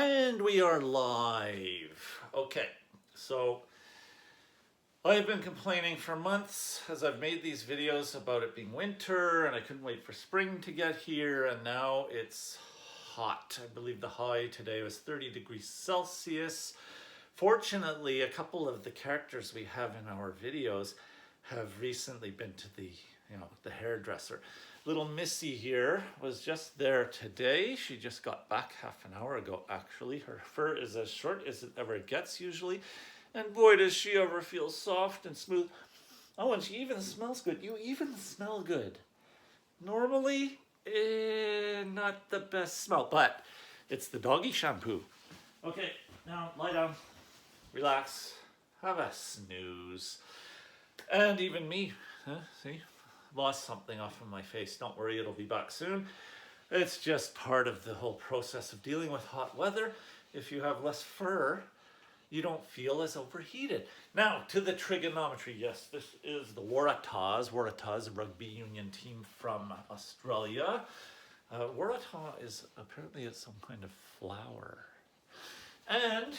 And we are live. Okay, so I've been complaining for months as I've made these videos about it being winter and I couldn't wait for spring to get here, and now it's hot. I believe the high today was 30 degrees Celsius. Fortunately, a couple of the characters we have in our videos have recently been to the hairdresser. Little Missy here was just there today. She just got back half an hour ago, actually. Her fur is as short as it ever gets usually. And boy, does she ever feel soft and smooth. Oh, and she even smells good. You even smell good. Normally, not the best smell, but it's the doggy shampoo. Okay, now lie down, relax, have a snooze. And even me, see? Lost something off of my face. Don't worry, it'll be back soon. It's just part of the whole process of dealing with hot weather. If you have less fur, you don't feel as overheated. Now, to the trigonometry. Yes, this is the Waratahs. Waratahs, a rugby union team from Australia. Waratah is apparently some kind of flower. And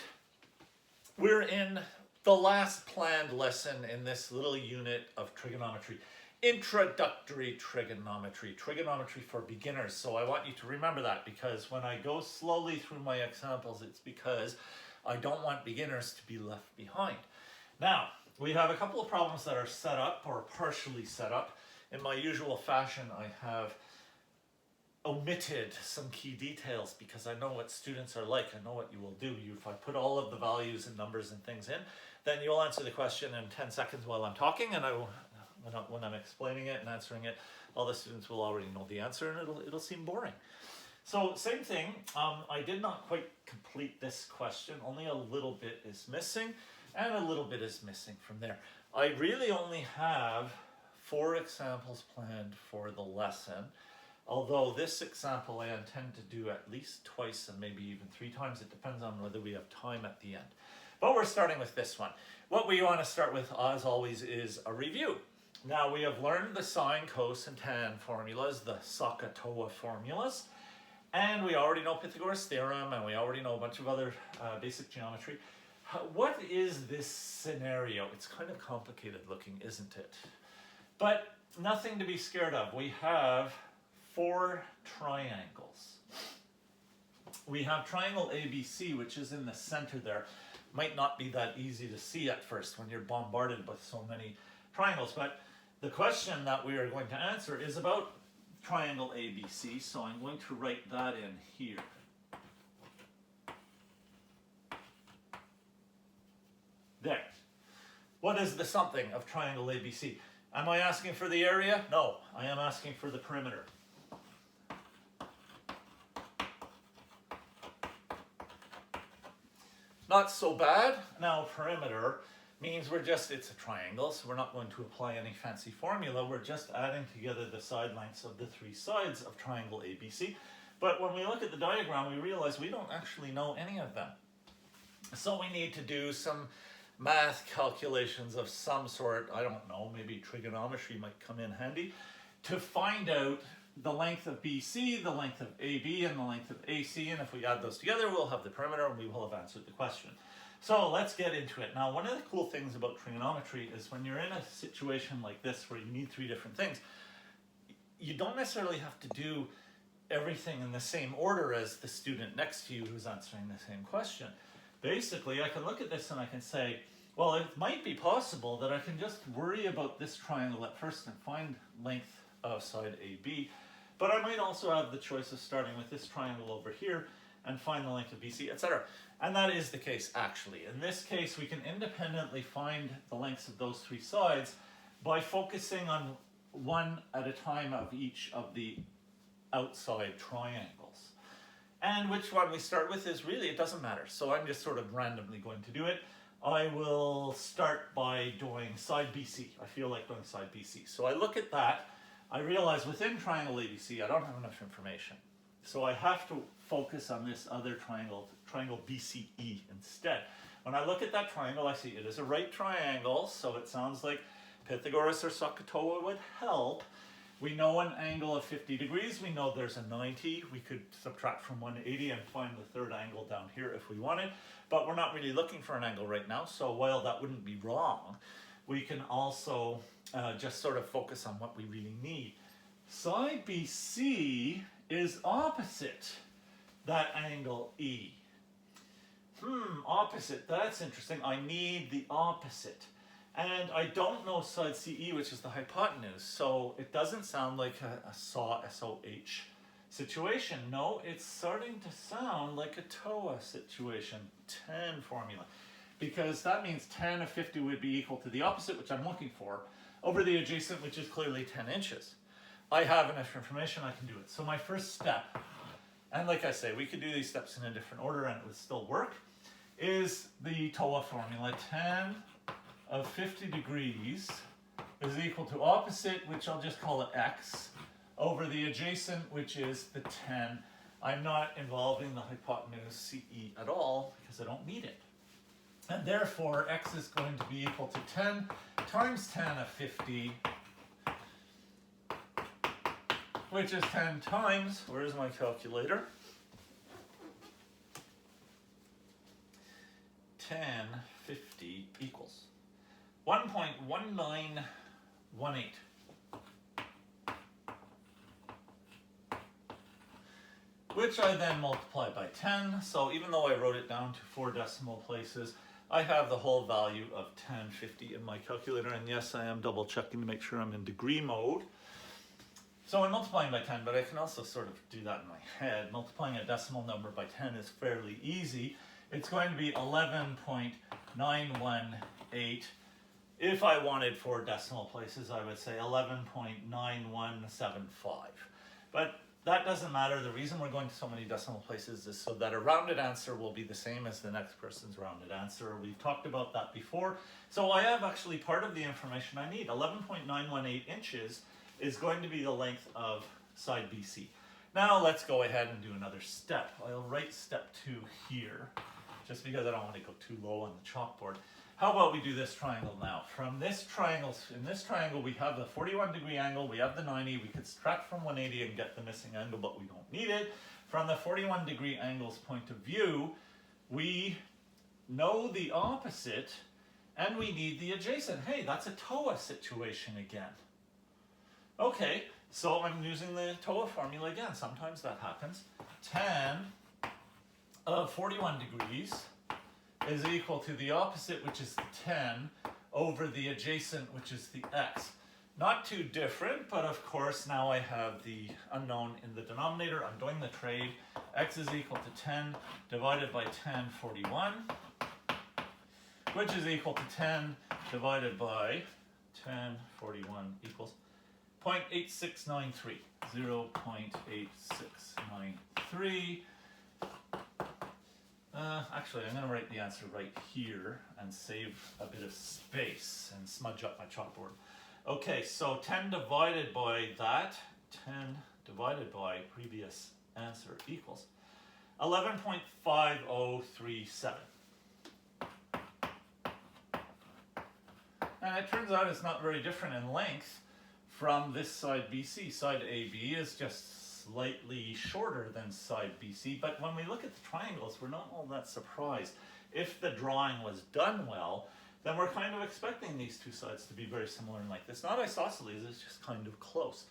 we're in the last planned lesson in this little unit of trigonometry. Introductory trigonometry, trigonometry for beginners. So I want you to remember that, because when I go slowly through my examples, it's because I don't want beginners to be left behind. Now, we have a couple of problems that are set up or partially set up. In my usual fashion, I have omitted some key details because I know what students are like. I know what you will do. If I put all of the values and numbers and things in, then you'll answer the question in 10 seconds while I'm talking, and when I'm explaining it and answering it, all the students will already know the answer, and it'll seem boring. So same thing, I did not quite complete this question. Only a little bit is missing, and a little bit is missing from there. I really only have 4 examples planned for the lesson, although this example I intend to do at least twice and maybe even 3 times. It depends on whether we have time at the end. But we're starting with this one. What we want to start with, as always, is a review. Now, we have learned the sine, cos, and tan formulas, the SOHCAHTOA formulas, and we already know Pythagoras' theorem, and we already know a bunch of other basic geometry. What is this scenario? It's kind of complicated looking, isn't it? But nothing to be scared of. We have 4 triangles. We have triangle ABC, which is in the center there. Might not be that easy to see at first when you're bombarded with so many triangles, but the question that we are going to answer is about triangle ABC, so I'm going to write that in here. There. What is the something of triangle ABC? Am I asking for the area? No, I am asking for the perimeter. Not so bad. Now, perimeter means it's a triangle, so we're not going to apply any fancy formula. We're just adding together the side lengths of the 3 sides of triangle ABC. But when we look at the diagram, we realize we don't actually know any of them. So we need to do some math calculations of some sort. I don't know, maybe trigonometry might come in handy to find out the length of BC, the length of AB, and the length of AC. And if we add those together, we'll have the perimeter, and we will have answered the question. So let's get into it. Now, one of the cool things about trigonometry is when you're in a situation like this where you need 3 different things, you don't necessarily have to do everything in the same order as the student next to you who's answering the same question. Basically, I can look at this and I can say, well, it might be possible that I can just worry about this triangle at first and find length of side AB, but I might also have the choice of starting with this triangle over here and find the length of BC, etc. And that is the case, actually. In this case, we can independently find the lengths of those 3 sides by focusing on one at a time of each of the outside triangles. And which one we start with is really, it doesn't matter. So I'm just sort of randomly going to do it. I will start by doing side BC. I feel like doing side BC. So I look at that. I realize within triangle ABC, I don't have enough information. So I have to focus on this other triangle, triangle BCE instead. When I look at that triangle, I see it is a right triangle, so it sounds like Pythagoras or SOHCAHTOA would help. We know an angle of 50 degrees. We know there's a 90. We could subtract from 180 and find the third angle down here if we wanted. But we're not really looking for an angle right now. So while that wouldn't be wrong, we can also just sort of focus on what we really need. Side BC is opposite that angle E. Opposite. That's interesting. I need the opposite. And I don't know side CE, which is the hypotenuse, so it doesn't sound like a SAW, SOH situation. No, it's starting to sound like a TOA situation, tan formula, because that means tan of 50 would be equal to the opposite, which I'm looking for, over the adjacent, which is clearly 10 inches. I have enough information, I can do it. So my first step, and like I say, we could do these steps in a different order and it would still work, is the TOA formula. Tan of 50 degrees is equal to opposite, which I'll just call it x, over the adjacent, which is the 10. I'm not involving the hypotenuse CE at all because I don't need it. And therefore, x is going to be equal to 10 times tan of 50, which is 10 times, where's my calculator? 50 equals 1.1918. Which I then multiply by 10. So even though I wrote it down to 4 decimal places, I have the whole value of 1050 in my calculator. And yes, I am double checking to make sure I'm in degree mode. So I'm multiplying by 10, but I can also sort of do that in my head. Multiplying a decimal number by 10 is fairly easy. It's going to be 11.918. If I wanted 4 decimal places, I would say 11.9175. But that doesn't matter. The reason we're going to so many decimal places is so that a rounded answer will be the same as the next person's rounded answer. We've talked about that before. So I have actually part of the information I need. 11.918 inches is going to be the length of side BC. Now let's go ahead and do another step. I'll write step 2 here, just because I don't want to go too low on the chalkboard. How about we do this triangle now? From this triangle, in this triangle we have the 41 degree angle, we have the 90, we could subtract from 180 and get the missing angle, but we don't need it. From the 41 degree angle's point of view, we know the opposite and we need the adjacent. Hey, that's a TOA situation again. Okay, so I'm using the TOA formula again. Sometimes that happens. Tan of 41 degrees is equal to the opposite, which is the 10, over the adjacent, which is the x. Not too different, but of course now I have the unknown in the denominator. I'm doing the trade. X is equal to 10 divided by 1041, which is equal to 10 divided by 1041 equals 0.8693. 0.8693. Actually, I'm going to write the answer right here and save a bit of space and smudge up my chalkboard. Okay, so 10 divided by that, 10 divided by previous answer equals 11.5037. And it turns out it's not very different in length from this side BC. Side AB is just slightly shorter than side BC, but when we look at the triangles, we're not all that surprised. If the drawing was done well, then we're kind of expecting these two sides to be very similar in length. It's not isosceles, it's just kind of close.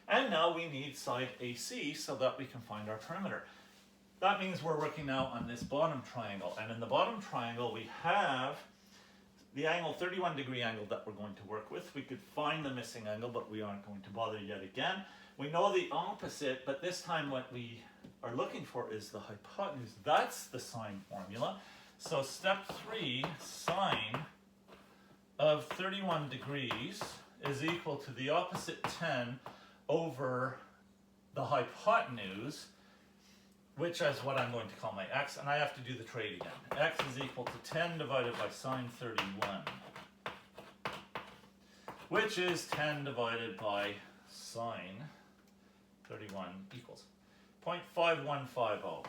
And now we need side AC so that we can find our perimeter. That means we're working now on this bottom triangle, and in the bottom triangle we have the angle, 31 degree angle that we're going to work with. We could find the missing angle, but we aren't going to bother yet again. We know the opposite, but this time what we are looking for is the hypotenuse. That's the sine formula. So step 3, sine of 31 degrees is equal to the opposite 10 over the hypotenuse, which is what I'm going to call my x, and I have to do the trade again. X is equal to 10 divided by sine 31, which is 10 divided by sine 31 equals 0.5150.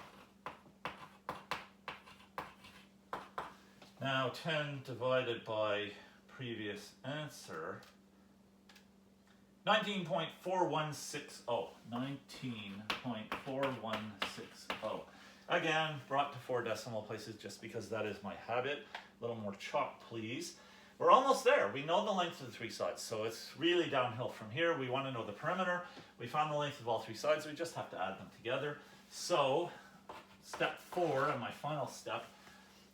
Now 10 divided by previous answer. 19.4160. 19.4160. Again, brought to 4 decimal places just because that is my habit. A little more chalk, please. We're almost there. We know the length of the 3 sides, so it's really downhill from here. We want to know the perimeter. We found the length of all 3 sides. We just have to add them together. So, step 4, and my final step,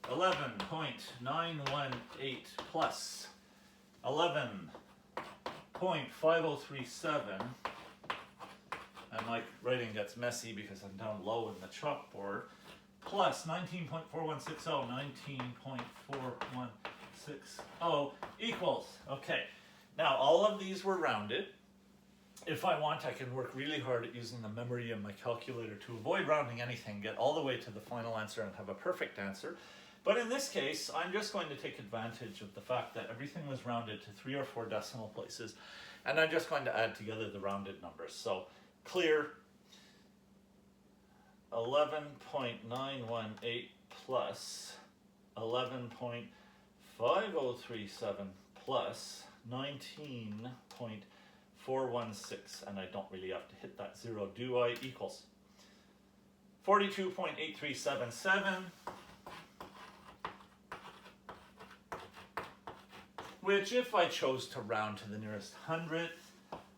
11.918 plus 11.5037, and my writing gets messy because I'm down low in the chalkboard, plus 19.4160, 19.4160 equals, okay. Now all of these were rounded. If I want, I can work really hard at using the memory and my calculator to avoid rounding anything, get all the way to the final answer and have a perfect answer. But in this case, I'm just going to take advantage of the fact that everything was rounded to 3 or 4 decimal places, and I'm just going to add together the rounded numbers. So clear 11.918 plus 11.5037 plus 19.416, and I don't really have to hit that 0, do I? Equals 42.8377, which, if I chose to round to the nearest hundredth,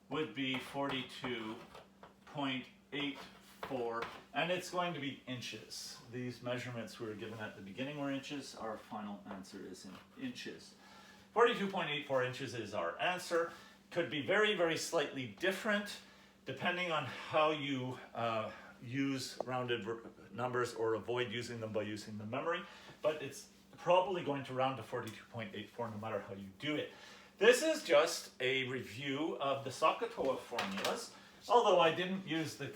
would be 42.84, and it's going to be inches. These measurements we were given at the beginning were inches. Our final answer is in inches. 42.84 inches is our answer. Could be very, very slightly different depending on how you use rounded numbers or avoid using them by using the memory, but it's probably going to round to 42.84 no matter how you do it. This is just a review of the SOHCAHTOA formulas, although I didn't use the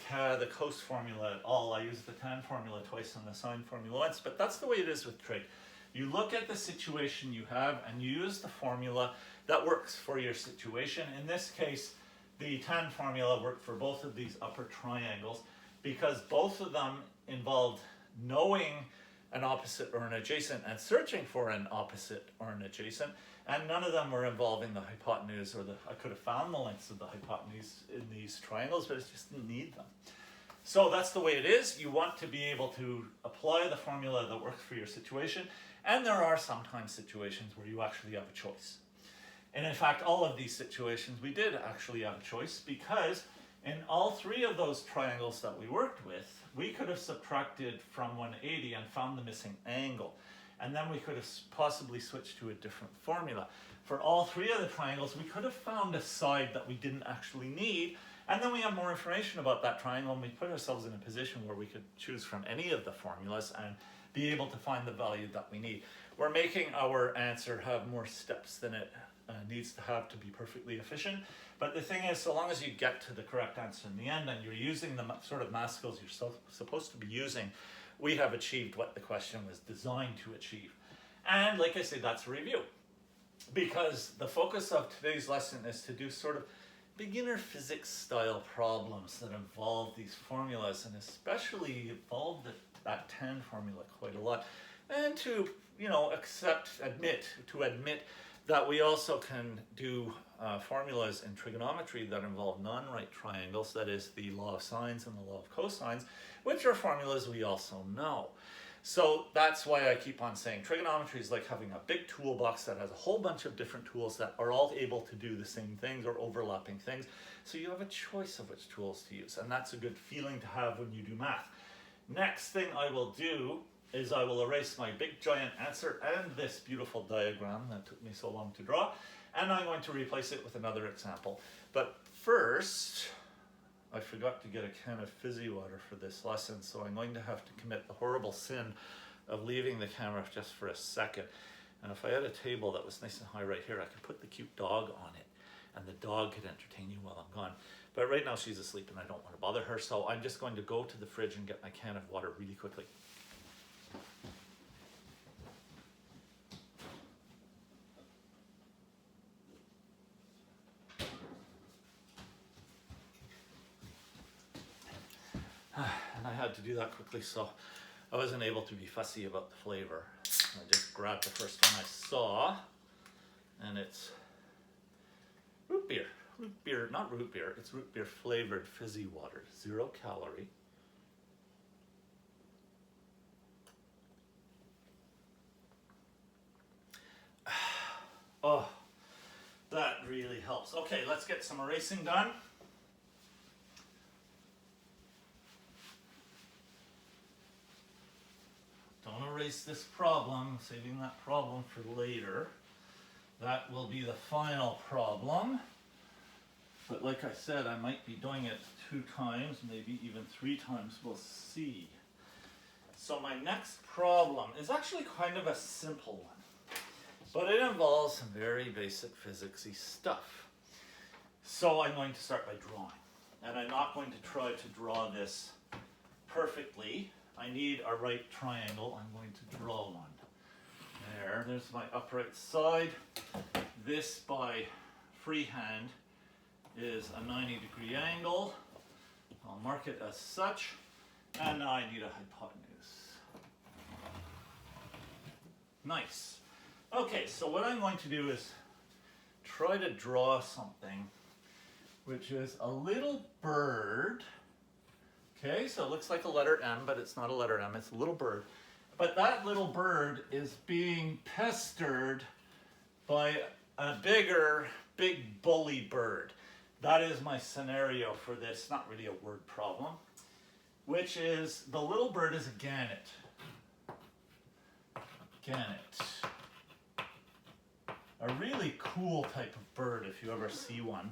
cos formula at all. I used the tan formula twice and the sine formula once, but that's the way it is with trig. You look at the situation you have and you use the formula that works for your situation. In this case, the tan formula worked for both of these upper triangles because both of them involved knowing an opposite or an adjacent and searching for an opposite or an adjacent, and none of them were involving the hypotenuse or I could have found the lengths of the hypotenuse in these triangles, but I just didn't need them. So that's the way it is. You want to be able to apply the formula that works for your situation, and there are sometimes situations where you actually have a choice. And in fact, all of these situations we did actually have a choice, because in all 3 of those triangles that we worked with, we could have subtracted from 180 and found the missing angle. And then we could have possibly switched to a different formula. For all 3 of the triangles, we could have found a side that we didn't actually need, and then we have more information about that triangle, and we put ourselves in a position where we could choose from any of the formulas and be able to find the value that we need. We're making our answer have more steps than it needs to have to be perfectly efficient. But the thing is, so long as you get to the correct answer in the end and you're using the sort of math skills you're supposed to be using, we have achieved what the question was designed to achieve. And like I said, that's a review. Because the focus of today's lesson is to do sort of beginner physics style problems that involve these formulas, and especially involve that tan formula quite a lot. And to, admit that we also can do formulas in trigonometry that involve non-right triangles, that is the law of sines and the law of cosines, which are formulas we also know. So that's why I keep on saying trigonometry is like having a big toolbox that has a whole bunch of different tools that are all able to do the same things or overlapping things. So you have a choice of which tools to use, and that's a good feeling to have when you do math. Next thing I will do is I will erase my big giant answer and this beautiful diagram that took me so long to draw, and I'm going to replace it with another example. But first, I forgot to get a can of fizzy water for this lesson, so I'm going to have to commit the horrible sin of leaving the camera just for a second. And if I had a table that was nice and high right here, I could put the cute dog on it, and the dog could entertain you while I'm gone. But right now she's asleep and I don't want to bother her, so I'm just going to go to the fridge and get my can of water really quickly. And I had to do that quickly, so I wasn't able to be fussy about the flavor. I just grabbed the first one I saw, and it's root beer, root beer, not root beer, it's root beer flavored fizzy water, 0 calorie. Oh, that really helps. Okay, let's get some erasing done. Don't erase this problem, saving that problem for later. That will be the final problem. But like I said, I might be doing it 2 times, maybe even 3 times, we'll see. So my next problem is actually kind of a simple one, but it involves some very basic physicsy stuff. So I'm going to start by drawing, and I'm not going to try to draw this perfectly. I need a right triangle. I'm going to draw one. There's my upright side. This by freehand is a 90-degree angle. I'll mark it as such. And now I need a hypotenuse. Nice. Okay, so what I'm going to do is try to draw something which is a little bird. Okay, so it looks like a letter M, but it's not a letter M, it's a little bird. But that little bird is being pestered by a big bully bird. That is my scenario for this, not really a word problem, which is the little bird is a gannet. Gannet. A really cool type of bird if you ever see one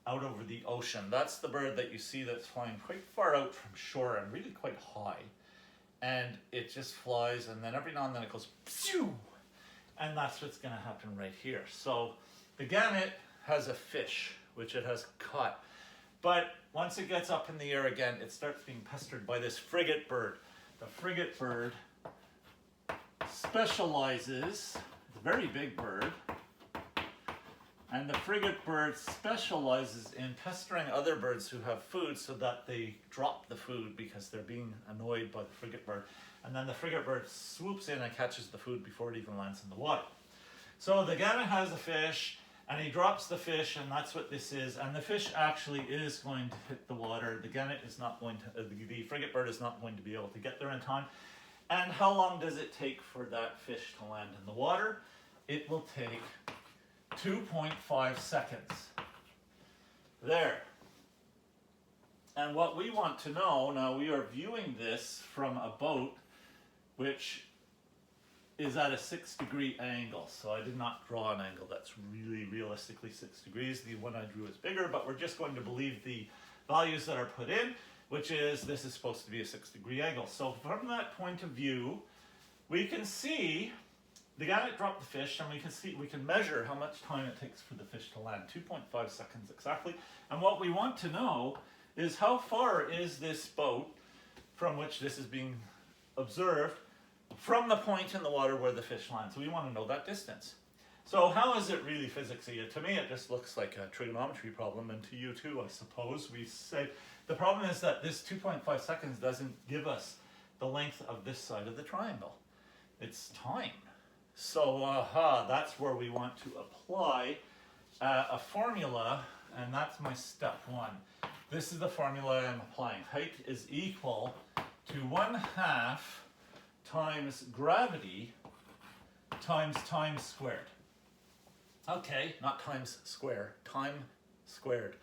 out over the ocean. That's the bird that you see that's flying quite far out from shore and really quite high. And it just flies, and then every now and then it goes phew, and that's what's going to happen right here. So the gannet has a fish which it has caught, but once it gets up in the air again, it starts being pestered by this frigate bird. The frigate bird specializes, it's a very big bird, and the frigate bird specializes in pestering other birds who have food so that they drop the food because they're being annoyed by the frigate bird. And then the frigate bird swoops in and catches the food before it even lands in the water. So the gannet has a fish, and he drops the fish, and that's what this is. And the fish actually is going to hit the water. The gannet is not going to, the frigate bird is not going to be able to get there in time. And how long does it take for that fish to land in the water? It will take 2.5 seconds. There. And what we want to know, now we are viewing this from a boat which is at a 6-degree angle. So I did not draw an angle that's really realistically 6 degrees. The one I drew is bigger, but we're just going to believe the values that are put in, which is this is supposed to be a 6-degree angle. So from that point of view, we can see the gannet dropped the fish, and we can measure how much time it takes for the fish to land, 2.5 seconds exactly. And what we want to know is how far is this boat from which this is being observed from the point in the water where the fish lands. So we want to know that distance. So how is it really physicsy? To me, it just looks like a trigonometry problem, and to you too, I suppose. We say the problem is that this 2.5 seconds doesn't give us the length of this side of the triangle. It's time. So that's where we want to apply a formula, and that's my step 1. This is the formula I'm applying. Height is equal to 1/2 times gravity times time squared. Okay, not times square, time squared.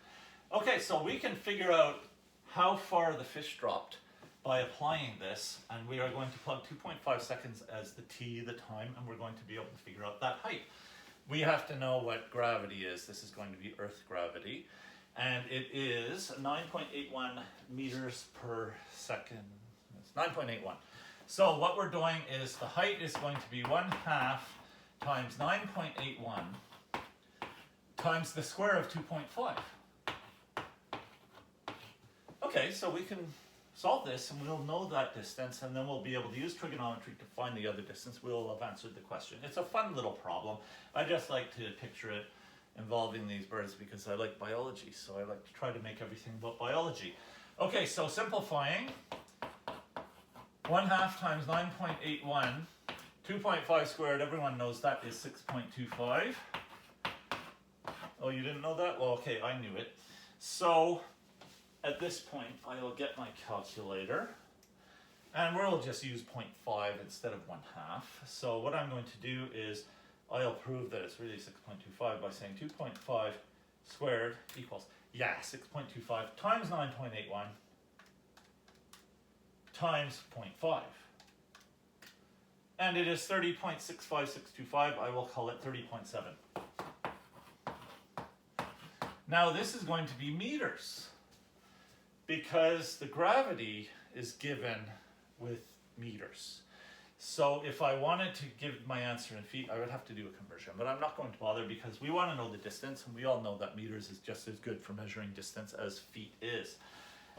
Okay, so we can figure out how far the fish dropped by applying this, and we are going to plug 2.5 seconds as the t, the time, and we're going to be able to figure out that height. We have to know what gravity is. This is going to be Earth gravity, and it is 9.81 meters per second. It's 9.81. So what we're doing is the height is going to be 1/2 times 9.81 times the square of 2.5. Okay, so we can solve this, and we'll know that distance, and then we'll be able to use trigonometry to find the other distance. We'll have answered the question. It's a fun little problem. I just like to picture it involving these birds because I like biology, so I like to try to make everything about biology. Okay, so simplifying, 1/2 times 9.81, 2.5 squared, everyone knows that is 6.25. Oh, you didn't know that? Well, okay, I knew it. So at this point, I will get my calculator, and we'll just use 0.5 instead of 1/2. So what I'm going to do is I'll prove that it's really 6.25 by saying 2.5 squared equals, 6.25 times 9.81 times 0.5. And it is 30.65625. I will call it 30.7. Now this is going to be meters, because the gravity is given with meters. So if I wanted to give my answer in feet, I would have to do a conversion, but I'm not going to bother because we want to know the distance, and we all know that meters is just as good for measuring distance as feet is.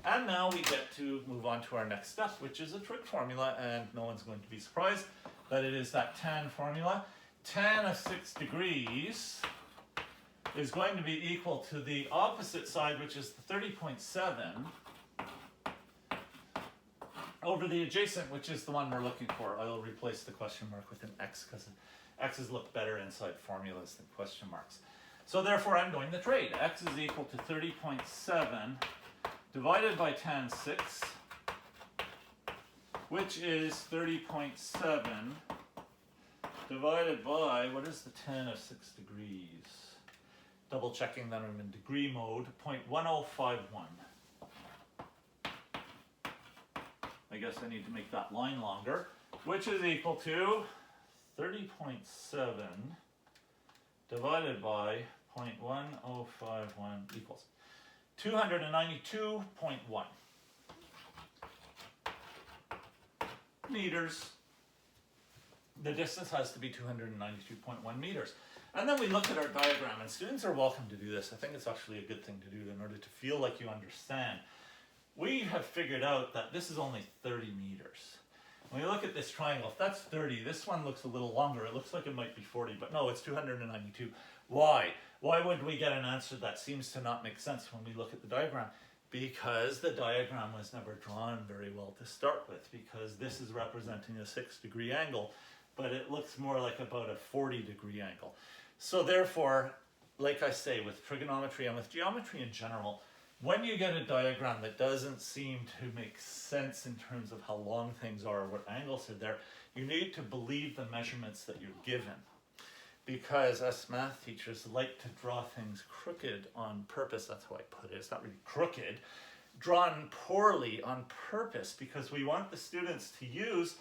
And now we get to move on to our next step, which is a trig formula, and no one's going to be surprised that it is that tan formula. Tan of 6 degrees is going to be equal to the opposite side, which is the 30.7, over the adjacent, which is the one we're looking for. I will replace the question mark with an X because X's look better inside formulas than question marks. So therefore I'm doing the trade. X is equal to 30.7 divided by tan 6, which is 30.7 divided by, what is the tan of 6 degrees? Double checking that I'm in degree mode, 0.1051. I guess I need to make that line longer, which is equal to 30.7 divided by 0.1051 equals 292.1 meters. The distance has to be 292.1 meters. And then we look at our diagram, and students are welcome to do this. I think it's actually a good thing to do in order to feel like you understand. We have figured out that this is only 30 meters. When we look at this triangle, if that's 30, this one looks a little longer. It looks like it might be 40, but no, it's 292. Why? Why would we get an answer that seems to not make sense when we look at the diagram? Because the diagram was never drawn very well to start with, because this is representing a 6-degree angle, but it looks more like about a 40-degree angle. So therefore, like I say, with trigonometry and with geometry in general, when you get a diagram that doesn't seem to make sense in terms of how long things are or what angles are there, you need to believe the measurements that you're given. Because us math teachers like to draw things crooked on purpose. That's how I put it. It's not really crooked. Drawn poorly on purpose, because we want the students to use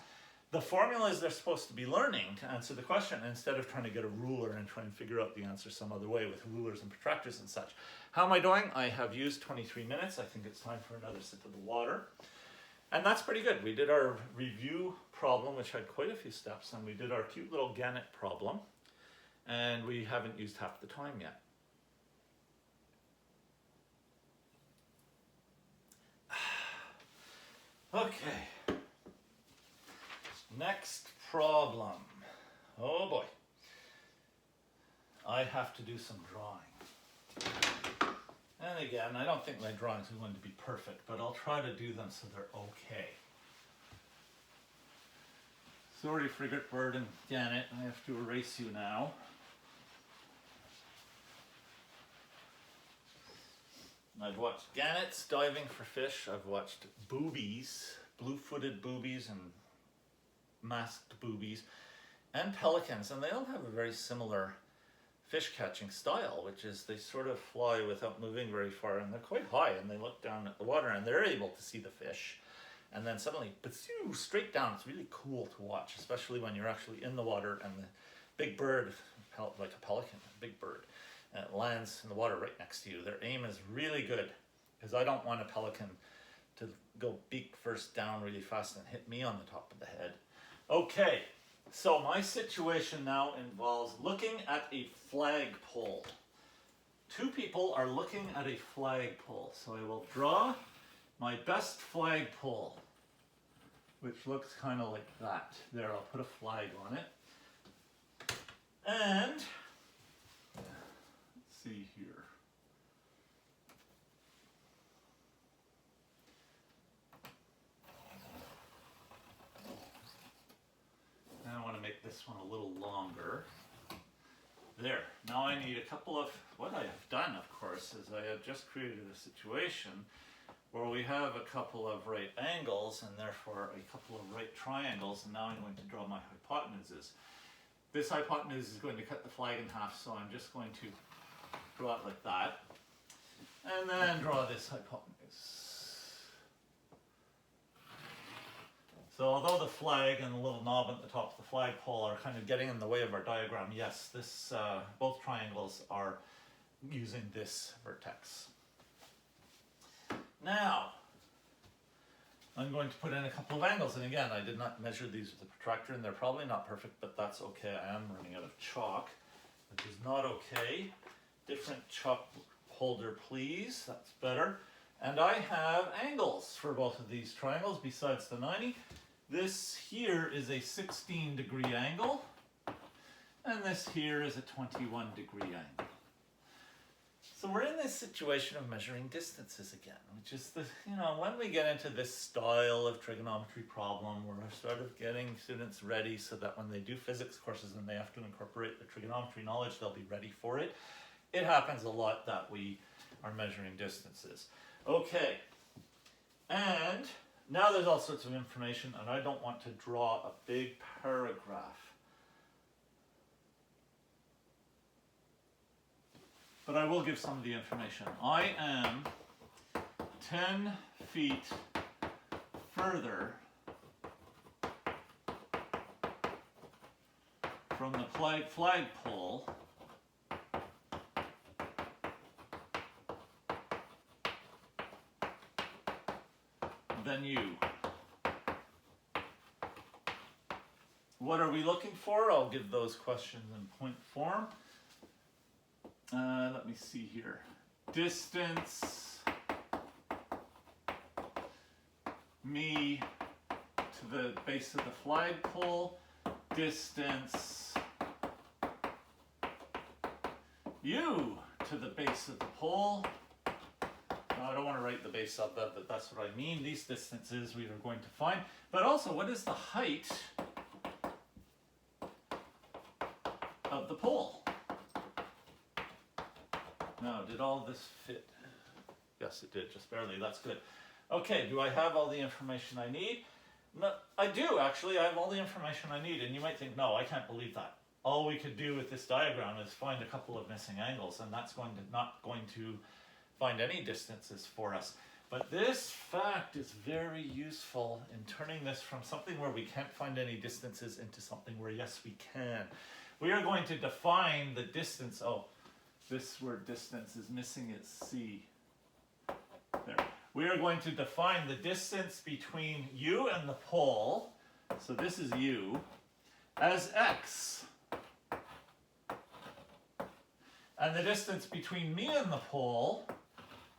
the formulas they're supposed to be learning to answer the question, instead of trying to get a ruler and try and figure out the answer some other way with rulers and protractors and such. How am I doing? I have used 23 minutes. I think it's time for another sip of the water. And that's pretty good. We did our review problem, which had quite a few steps, and we did our cute little Gannet problem, and we haven't used half the time yet. Okay. Next problem. Oh boy. I have to do some drawing. And again, I don't think my drawings are going to be perfect, but I'll try to do them so they're okay. Sorry, frigate bird and Gannet, I have to erase you now. I've watched gannets diving for fish. I've watched boobies, blue-footed boobies and masked boobies, and pelicans, and they all have a very similar fish catching style, which is they sort of fly without moving very far, and they're quite high, and they look down at the water and they're able to see the fish, and then suddenly straight down. It's really cool to watch, especially when you're actually in the water and the big bird, like a pelican, a big bird, and it lands in the water right next to you. Their aim is really good, because I don't want a pelican to go beak first down really fast and hit me on the top of the head. Okay, so my situation now involves looking at a flagpole. Two people are looking at a flagpole, so I will draw my best flagpole, which looks kind of like that. There, I'll put a flag on it. And, let's see here. I want to make this one a little longer. There. Now I need a couple of, what I have done, of course, is I have just created a situation where we have a couple of right angles and therefore a couple of right triangles, and now I'm going to draw my hypotenuses. This hypotenuse is going to cut the flag in half, so I'm just going to draw it like that, and then draw this hypotenuse. So although the flag and the little knob at the top of the flagpole are kind of getting in the way of our diagram, yes, this both triangles are using this vertex. Now, I'm going to put in a couple of angles, and again, I did not measure these with a protractor, and they're probably not perfect, but that's okay. I am running out of chalk, which is not okay. Different chalk holder, please. That's better. And I have angles for both of these triangles besides the 90. This here is a 16-degree angle, and this here is a 21-degree angle. So we're in this situation of measuring distances again, which is the, when we get into this style of trigonometry problem, we're sort of getting students ready so that when they do physics courses and they have to incorporate the trigonometry knowledge, they'll be ready for it. It happens a lot that we are measuring distances. Okay, and now there's all sorts of information, and I don't want to draw a big paragraph. But I will give some of the information. I am 10 feet further from the flagpole than you. What are we looking for? I'll give those questions in point form. Let me see here. Distance me to the base of the flagpole. Distance you to the base of the pole. Now, I don't want to write the base of that, but that's what I mean. These distances we are going to find. But also, what is the height of the pole? Now, did all this fit? Yes, it did, just barely. That's good. Okay, do I have all the information I need? No, I do, actually. I have all the information I need. And you might think, no, I can't believe that. All we could do with this diagram is find a couple of missing angles, and that's not going to find any distances for us. But this fact is very useful in turning this from something where we can't find any distances into something where, yes, we can. We are going to define the distance. Oh, this word distance is missing its C. There. We are going to define the distance between you and the pole, so this is you, as x. And the distance between me and the pole,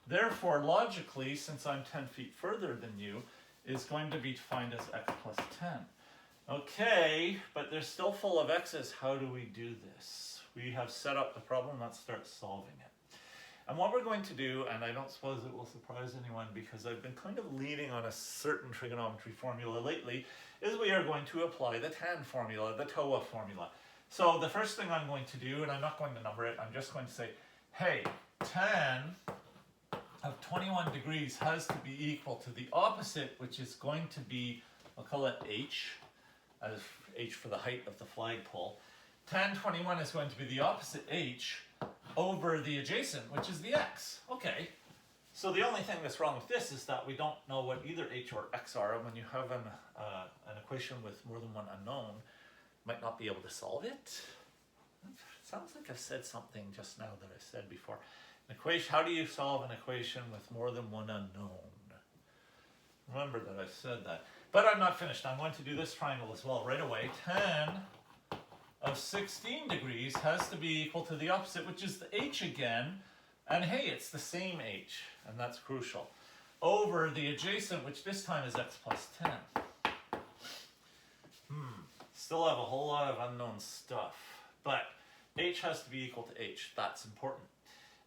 therefore logically, since I'm 10 feet further than you, is going to be defined as x plus 10. Okay, but they're still full of x's. How do we do this? We have set up the problem, let's start solving it. And what we're going to do, and I don't suppose it will surprise anyone because I've been kind of leaning on a certain trigonometry formula lately, is we are going to apply the tan formula, the TOA formula. So the first thing I'm going to do, and I'm not going to number it, I'm just going to say, hey, tan of 21 degrees has to be equal to the opposite, which is going to be, I'll call it h, as h for the height of the flagpole. Tan 21 is going to be the opposite h over the adjacent, which is the x. Okay, so the only thing that's wrong with this is that we don't know what either h or x are, and when you have an equation with more than one unknown, might not be able to solve it. It sounds like I've said something just now that I said before. An equation, how do you solve an equation with more than one unknown? Remember that I said that. But I'm not finished. I'm going to do this triangle as well right away. Tan of 16 degrees has to be equal to the opposite, which is the h again. And hey, it's the same h, and that's crucial, over the adjacent, which this time is x plus 10. Still have a whole lot of unknown stuff, but h has to be equal to h. That's important.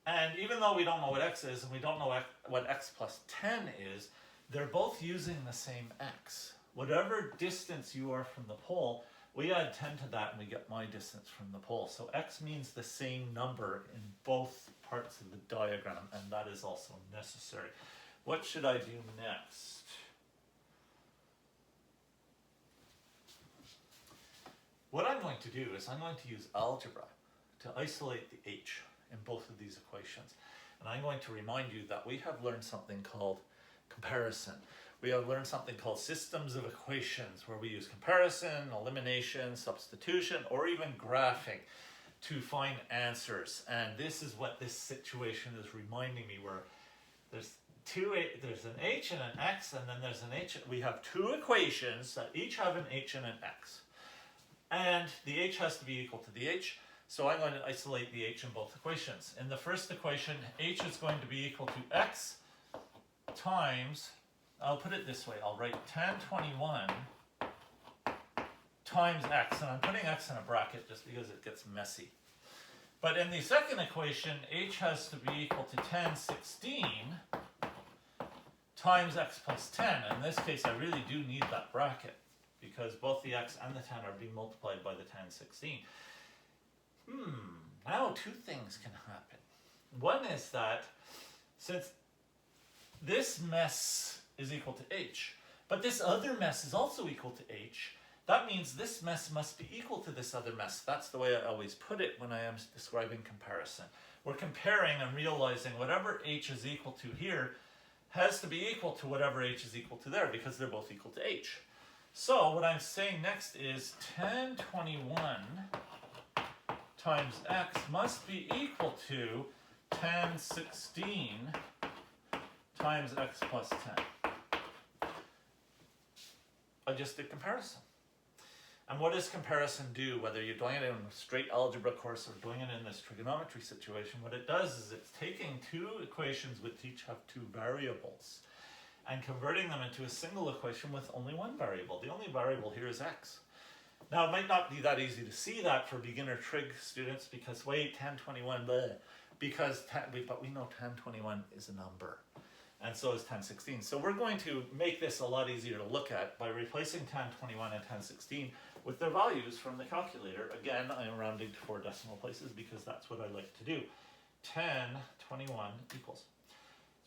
And even though we don't know what x is, and we don't know what x plus 10 is, they're both using the same x. Whatever distance you are from the pole, We add 10 to that and we get my distance from the pole. So x means the same number in both parts of the diagram, and that is also necessary. What should I do next? What I'm going to do is I'm going to use algebra to isolate the h in both of these equations. And I'm going to remind you that we have learned something called comparison. We have learned something called systems of equations, where we use comparison, elimination, substitution, or even graphing to find answers. And this is what this situation is reminding me, where there's an h and an x, and then there's an h. We have two equations that each have an h and an x. And the h has to be equal to the h. So I'm going to isolate the h in both equations. In the first equation, h is going to be equal to x times, I'll put it this way, I'll write tan 21 times x, and I'm putting x in a bracket just because it gets messy. But in the second equation, h has to be equal to tan 16 times x plus 10. In this case, I really do need that bracket, because both the x and the tan are being multiplied by the tan 16. Now two things can happen. One is that since this mess is equal to h, but this other mess is also equal to h, that means this mess must be equal to this other mess. That's the way I always put it when I am describing comparison. We're comparing and realizing whatever h is equal to here has to be equal to whatever h is equal to there, because they're both equal to h. So what I'm saying next is tan 21 times x must be equal to tan 16 times x plus 10. I just did comparison. And what does comparison do, whether you're doing it in a straight algebra course or doing it in this trigonometry situation? What it does is it's taking two equations which each have two variables and converting them into a single equation with only one variable. The only variable here is x. Now, it might not be that easy to see that for beginner trig students, because wait, tan 21, bleh, but we know tan 21 is a number, and so is tan 16. So we're going to make this a lot easier to look at by replacing tan 21 and tan 16 with their values from the calculator. Again, I am rounding to 4 decimal places because that's what I like to do. Tan 21 equals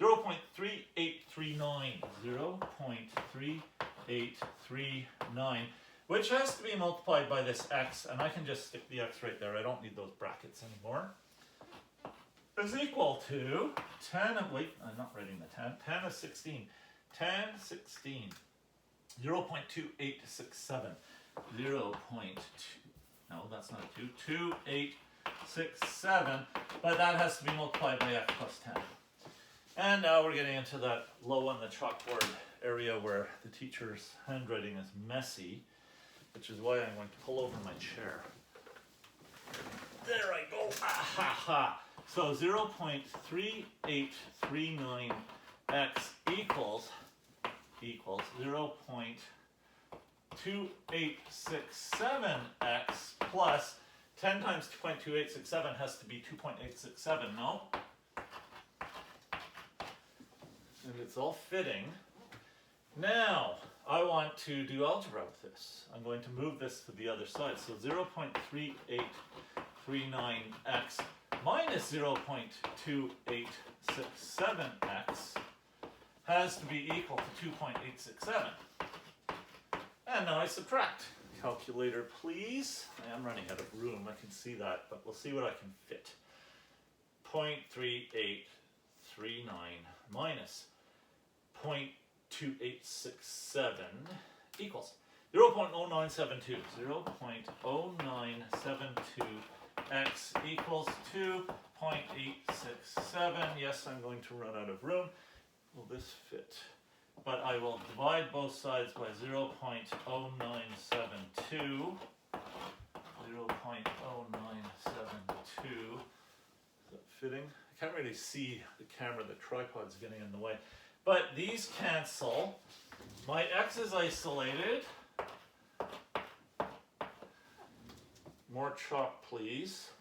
0.3839, 0.3839, which has to be multiplied by this x, and I can just stick the x right there. I don't need those brackets anymore. Is equal to tan of, wait, I'm not writing the tan of 16. Tan 16, 0.2867. 0.2, no, that's not a 2, 2867, but that has to be multiplied by x plus 10. And now we're getting into that low on the chalkboard area where the teacher's handwriting is messy, which is why I'm going to pull over my chair. There I go. Ah, ha, ha. So 0.3839x equals 0.2867x plus 10 times 2.2867 has to be 2.867, no? And it's all fitting. Now, I want to do algebra with this. I'm going to move this to the other side. So 0.3839x minus 0.2867x has to be equal to 2.867. And now I subtract. Calculator, please. I am running out of room, I can see that, but we'll see what I can fit. 0.3839 minus 0.2867 equals 0.0972. 0.0972x equals 2.867. Yes, I'm going to run out of room. Will this fit? But I will divide both sides by 0.0972. 0.0972. Is that fitting? I can't really see the camera, the tripod's getting in the way. But these cancel. My x is isolated. More chalk, please.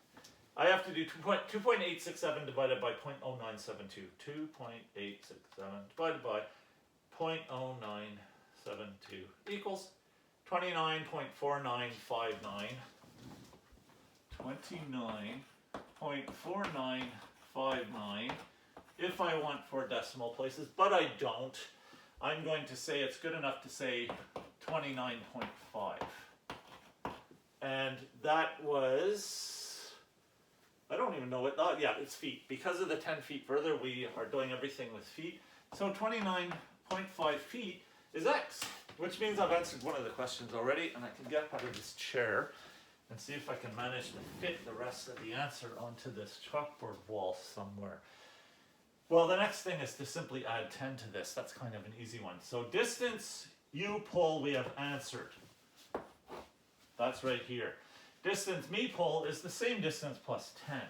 I have to do 2.867 divided by 0.0972. 2.867 divided by 0.0972 equals 29.4959. 29.4959. If I want 4 decimal places, but I don't, I'm going to say it's good enough to say 29.5. And that was, I don't even know what, oh yeah, it's feet. Because of the 10 feet further, we are doing everything with feet. So 29.5 feet is x, which means I've answered one of the questions already, and I can get out of this chair and see if I can manage to fit the rest of the answer onto this chalkboard wall somewhere. Well, the next thing is to simply add 10 to this. That's kind of an easy one. So distance you pull, we have answered. That's right here. Distance me pull is the same distance plus 10.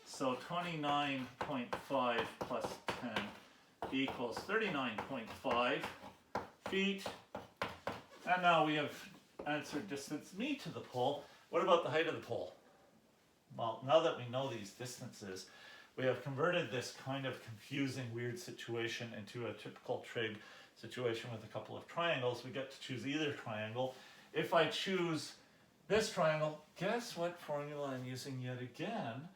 So 29.5 plus 10 equals 39.5 feet. And now we have answered distance me to the pole. What about the height of the pole? Well, now that we know these distances, we have converted this kind of confusing, weird situation into a typical trig situation with a couple of triangles. We get to choose either triangle. If I choose this triangle, guess what formula I'm using yet again?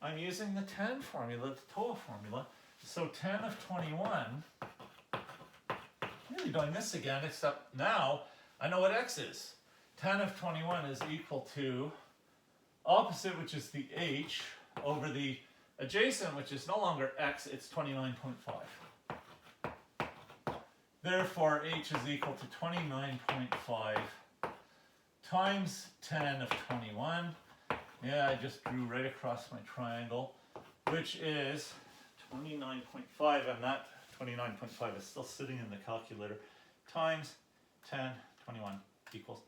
I'm using the 10 formula, the TOA formula. So 10 of 21, really doing this again, except now I know what x is. 10 of 21 is equal to opposite, which is the h, over the adjacent, which is no longer x, it's 29.5. Therefore, h is equal to 29.5 times 10 of 21. Yeah, I just drew right across my triangle, which is 29.5, and that 29.5 is still sitting in the calculator, times 10, 21 equals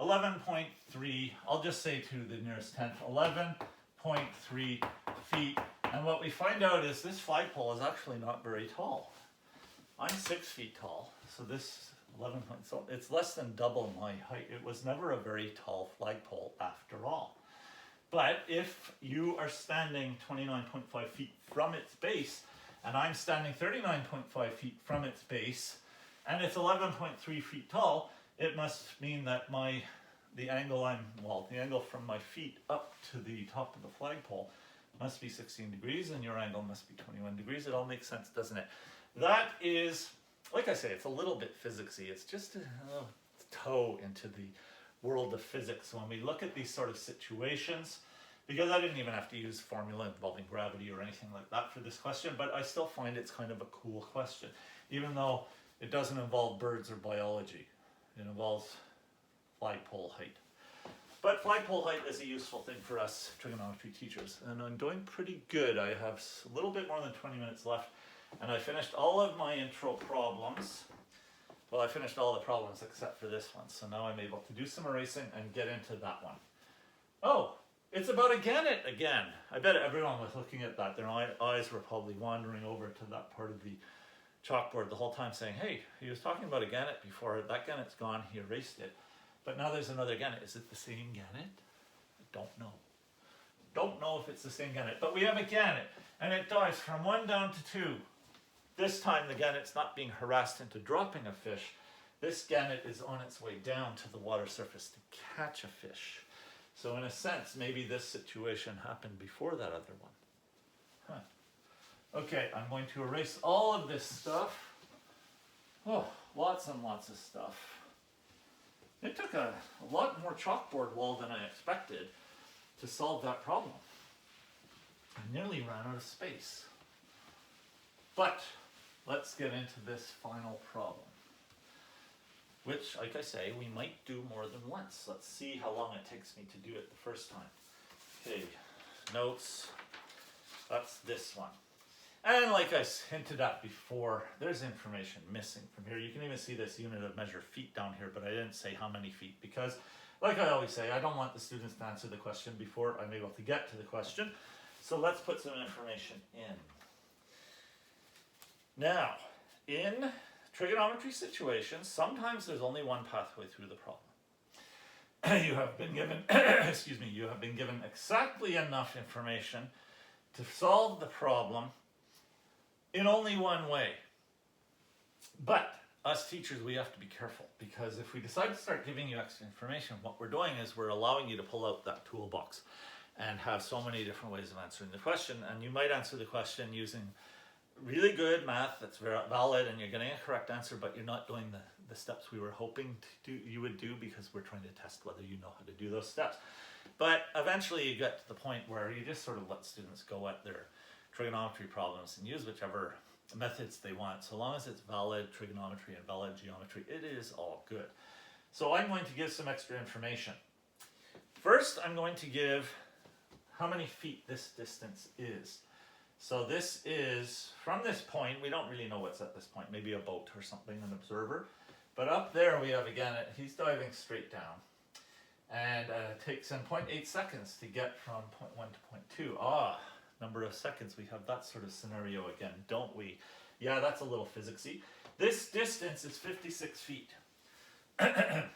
11.3, I'll just say to the nearest tenth, 11.3 feet. And what we find out is this flagpole is actually not very tall. I'm 6 feet tall, so this 11 point, so it's less than double my height. It was never a very tall flagpole after all. But if you are standing 29.5 feet from its base, and I'm standing 39.5 feet from its base, and it's 11.3 feet tall, it must mean that the angle from my feet up to the top of the flagpole must be 16 degrees, and your angle must be 21 degrees. It all makes sense, doesn't it? That is, like I say, it's a little bit physicsy. It's just a toe into the world of physics when we look at these sort of situations, because I didn't even have to use formula involving gravity or anything like that for this question, but I still find it's kind of a cool question, even though it doesn't involve birds or biology. It involves flagpole height. But flagpole height is a useful thing for us trigonometry teachers, and I'm doing pretty good. I have a little bit more than 20 minutes left, and I finished all of my intro problems. Well, I finished all the problems except for this one, so now I'm able to do some erasing and get into that one. Oh, it's about a gannet again. I bet everyone was looking at that. Their eyes were probably wandering over to that part of the chalkboard the whole time saying, hey, he was talking about a gannet before. That gannet's gone. He erased it. But now there's another gannet. Is it the same gannet? I don't know. Don't know if it's the same gannet. But we have a gannet, and it dives from 1 down to 2. This time the gannet's not being harassed into dropping a fish. This gannet is on its way down to the water surface to catch a fish. So in a sense, maybe this situation happened before that other one. Okay, I'm going to erase all of this stuff. Oh, lots and lots of stuff. It took a lot more chalkboard wall than I expected to solve that problem. I nearly ran out of space. But let's get into this final problem, which, like I say, we might do more than once. Let's see how long it takes me to do it the first time. Okay, notes, that's this one. And like I hinted at before, there's information missing from here. You can even see this unit of measure feet down here, but I didn't say how many feet because, like I always say, I don't want the students to answer the question before I'm able to get to the question. So let's put some information in. Now, in trigonometry situations, sometimes there's only one pathway through the problem. You have been given, you have been given exactly enough information to solve the problem in only one way. But us teachers, we have to be careful, because if we decide to start giving you extra information, what we're doing is we're allowing you to pull out that toolbox and have so many different ways of answering the question. And you might answer the question using really good math that's valid and you're getting a correct answer, but you're not doing the steps we were hoping to do, you would do, because we're trying to test whether you know how to do those steps. But eventually you get to the point where you just sort of let students go at their trigonometry problems and use whichever methods they want, so long as it's valid trigonometry and valid geometry, it is all good. So I'm going to give some extra information. First, I'm going to give how many feet this distance is. So this is, from this point, we don't really know what's at this point, maybe a boat or something, an observer. But up there we have, again, he's diving straight down. And it takes him 0.8 seconds to get from point 1 to point 2. Number of seconds, we have that sort of scenario again, don't we? Yeah, that's a little physicsy. This distance is 56 feet. There.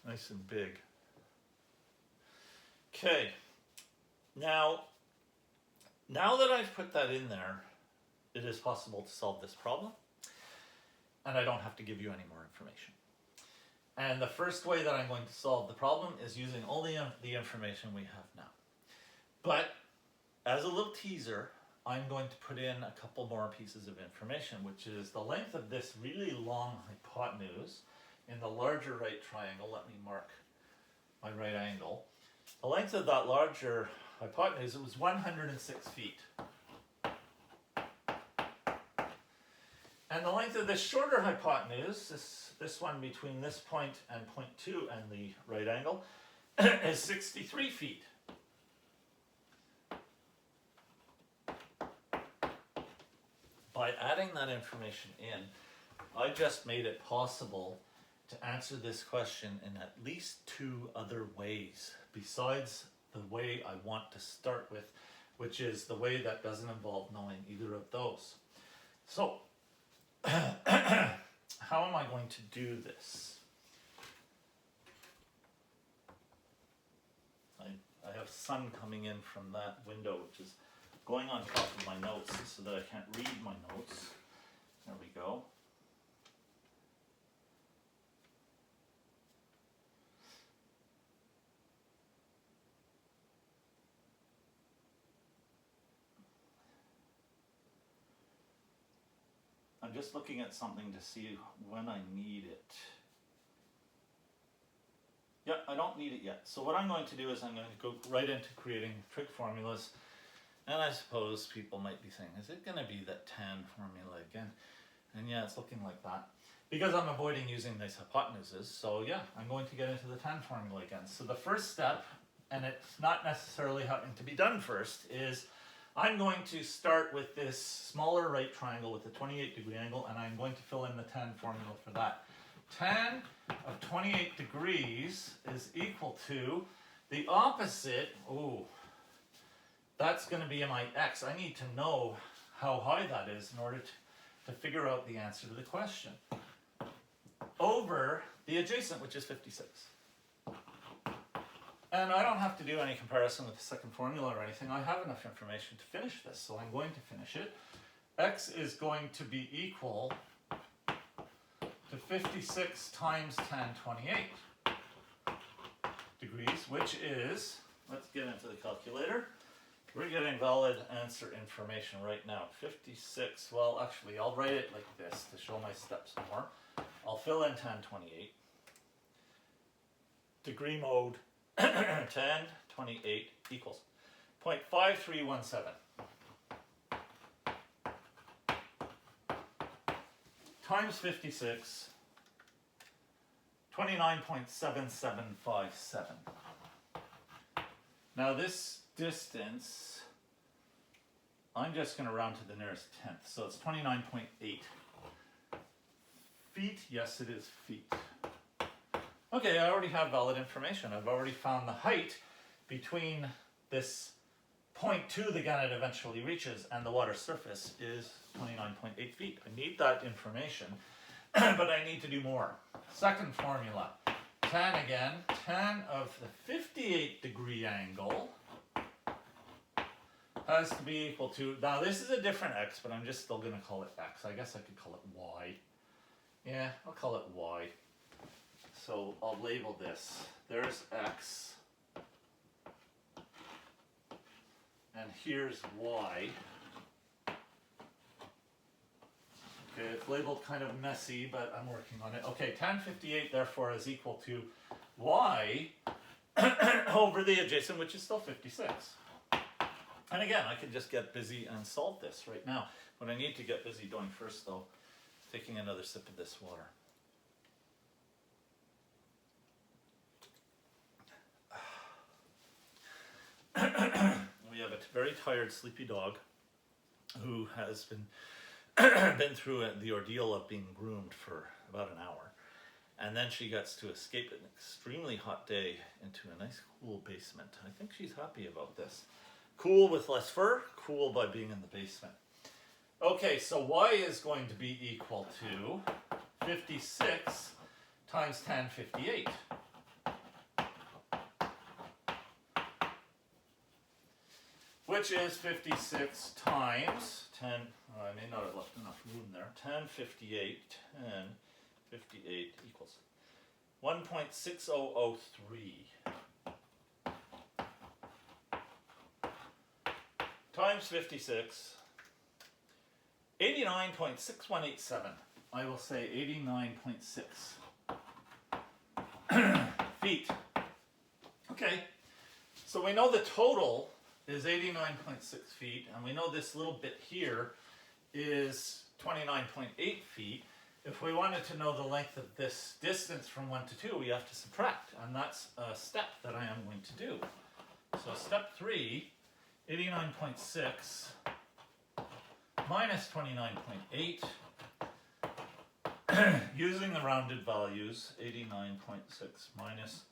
Nice and big. Okay, now that I've put that in there, it is possible to solve this problem, and I don't have to give you any more information. And the first way that I'm going to solve the problem is using only the information we have now. But as a little teaser, I'm going to put in a couple more pieces of information, which is the length of this really long hypotenuse in the larger right triangle. Let me mark my right angle. The length of that larger hypotenuse, it was 106 feet. And the length of this shorter hypotenuse, this one between this point and point 2 and the right angle, is 63 feet. By adding that information in, I just made it possible to answer this question in at least 2 other ways, besides the way I want to start with, which is the way that doesn't involve knowing either of those. So, how am I going to do this? I have sun coming in from that window, which is going on top of my notes so that I can't read my notes. There we go. I'm just looking at something to see when I need it. Yeah, I don't need it yet. So what I'm going to do is I'm going to go right into creating trig formulas. And I suppose people might be saying, is it going to be that tan formula again? And yeah, it's looking like that. Because I'm avoiding using these hypotenuses, so yeah, I'm going to get into the tan formula again. So the first step, and it's not necessarily having to be done first, is I'm going to start with this smaller right triangle with a 28-degree angle, and I'm going to fill in the tan formula for that. Tan of 28 degrees is equal to the opposite, that's going to be my x. I need to know how high that is in order to figure out the answer to the question. Over the adjacent, which is 56. And I don't have to do any comparison with the second formula or anything. I have enough information to finish this, so I'm going to finish it. X is going to be equal to 56 times tan 28 degrees, which is, let's get into the calculator. We're getting valid answer information right now. 56, well actually I'll write it like this to show my steps more. I'll fill in tan 28. Degree mode, tan 28 equals 0.5317. Times 56, 29.7757. Now this distance, I'm just going to round to the nearest tenth, so it's 29.8 feet. Yes, it is feet. Okay, I already have valid information. I've already found the height between this point 2 the gannet eventually reaches and the water surface is 29.8 feet. I need that information, but I need to do more. Second formula, tan again, tan of the 58-degree angle has to be equal to, now this is a different x, but I'm just still going to call it x. I guess I could call it y. Yeah, I'll call it y. So I'll label this. There's x. And here's y. Okay, it's labeled kind of messy, but I'm working on it. Okay, tan 58 therefore is equal to y over the adjacent, which is still 56. And again, I can just get busy and solve this right now. What I need to get busy doing first, though, is taking another sip of this water. We have a very tired, sleepy dog who has been through the ordeal of being groomed for about an hour. And then she gets to escape an extremely hot day into a nice cool basement. I think she's happy about this. Cool with less fur, cool by being in the basement. Okay, so y is going to be equal to 56 times tan 58. Which is 56 times 10, oh, I may not have left enough room there, tan 58 equals 1.6003 times 56, 89.6187. I will say 89.6 feet. Okay, so we know the total is 89.6 feet, and we know this little bit here is 29.8 feet. If we wanted to know the length of this distance from 1 to 2, we have to subtract, and that's a step that I am going to do. So step 3, 89.6 minus 29.8, using the rounded values, 89.6 minus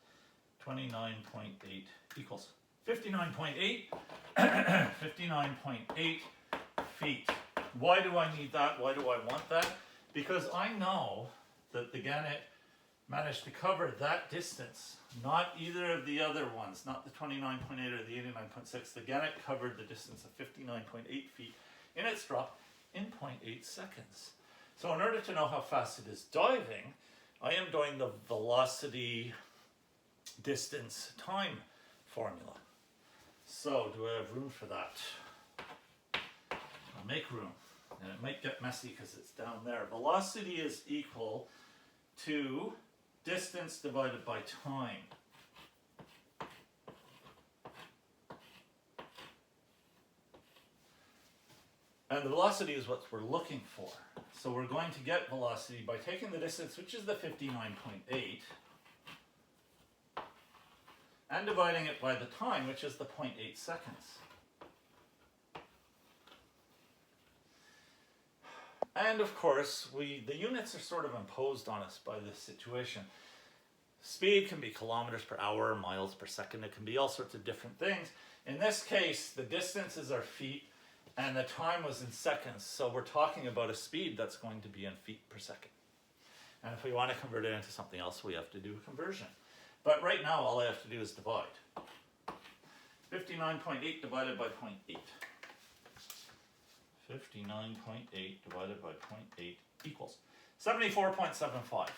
29.8 equals 59.8, 59.8 feet. Why do I need that? Why do I want that? Because I know that the gannet managed to cover that distance, not either of the other ones, not the 29.8 or the 89.6. The gannet covered the distance of 59.8 feet in its drop in 0.8 seconds. So in order to know how fast it is diving, I am doing the velocity, distance, time formula. So, do I have room for that? I'll make room. And it might get messy because it's down there. Velocity is equal to distance divided by time. And the velocity is what we're looking for. So we're going to get velocity by taking the distance, which is the 59.8, and dividing it by the time, which is the 0.8 seconds. And of course, the units are sort of imposed on us by this situation. Speed can be kilometers per hour, miles per second. It can be all sorts of different things. In this case, the distances are feet, and the time was in seconds. So we're talking about a speed that's going to be in feet per second. And if we want to convert it into something else, we have to do a conversion. But right now, all I have to do is divide. 59.8 divided by 0.8. 59.8 divided by 0.8 equals 74.75.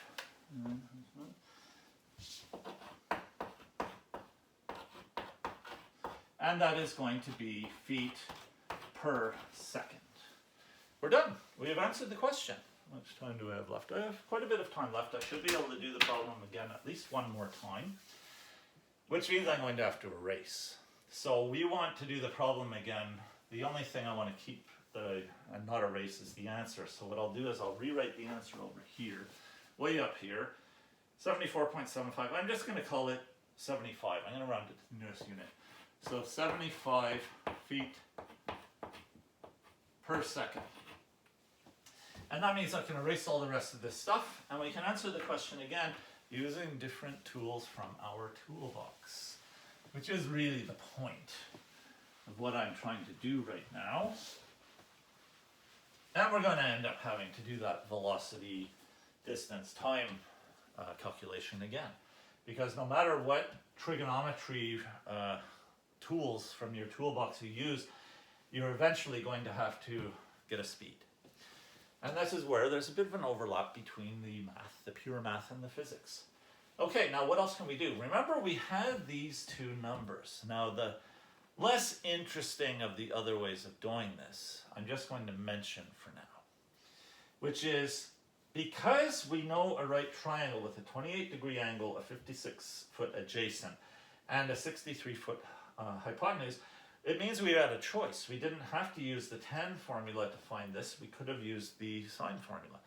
And that is going to be feet per second. We're done. We have answered the question. How much time do I have left? I have quite a bit of time left. I should be able to do the problem again at least one more time, which means I'm going to have to erase. So we want to do the problem again. The only thing I want to keep and not erase is the answer. So what I'll do is I'll rewrite the answer over here, way up here, 74.75. I'm just going to call it 75. I'm going to round it to the nearest unit. So 75 feet per second. And that means I can erase all the rest of this stuff, and we can answer the question again using different tools from our toolbox, which is really the point of what I'm trying to do right now. And we're going to end up having to do that velocity, distance, time calculation again. Because no matter what trigonometry tools from your toolbox you use, you're eventually going to have to get a speed. And this is where there's a bit of an overlap between the math, the pure math, and the physics. Okay, now what else can we do? Remember, we had these two numbers. Now, the less interesting of the other ways of doing this, I'm just going to mention for now, which is because we know a right triangle with a 28-degree angle, a 56-foot adjacent, and a 63-foot hypotenuse, it means we had a choice. We didn't have to use the tan formula to find this. We could have used the sine formula.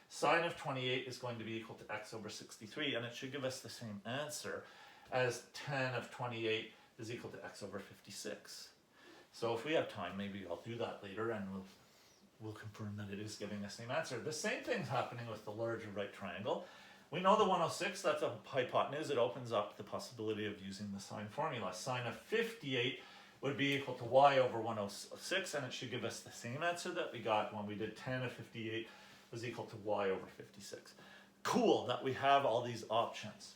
Sine of 28 is going to be equal to x over 63, and it should give us the same answer as tan of 28 is equal to x over 56. So if we have time, maybe I'll do that later, and we'll confirm that it is giving the same answer. The same thing's happening with the larger right triangle. We know the 106, that's a hypotenuse. It opens up the possibility of using the sine formula. Sine of 58 would be equal to y over 106, and it should give us the same answer that we got when we did tan of 58 was equal to y over 56. Cool that we have all these options.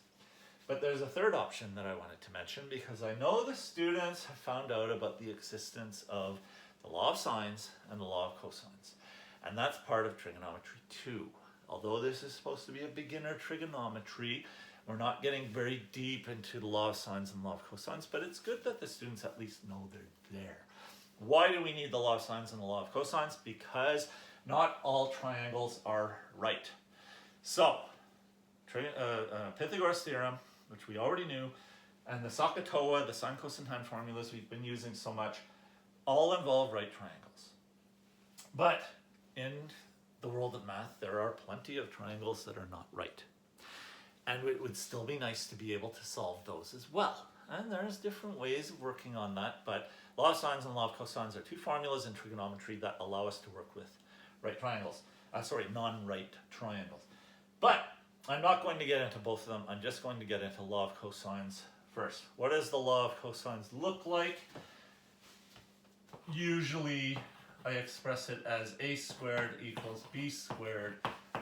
But there's a third option that I wanted to mention, because I know the students have found out about the existence of the law of sines and the law of cosines. And that's part of trigonometry 2. Although this is supposed to be a beginner trigonometry, we're not getting very deep into the law of sines and law of cosines, but it's good that the students at least know they're there. Why do we need the law of sines and the law of cosines? Because not all triangles are right. So, Pythagoras theorem, which we already knew, and the SOHCAHTOA, the sine, cosine, tan formulas we've been using so much, all involve right triangles. But in the world of math, there are plenty of triangles that are not right. And it would still be nice to be able to solve those as well. And there's different ways of working on that, but law of sines and law of cosines are two formulas in trigonometry that allow us to work with right triangles. Non-right triangles. But I'm not going to get into both of them. I'm just going to get into law of cosines first. What does the law of cosines look like? Usually I express it as a squared equals b squared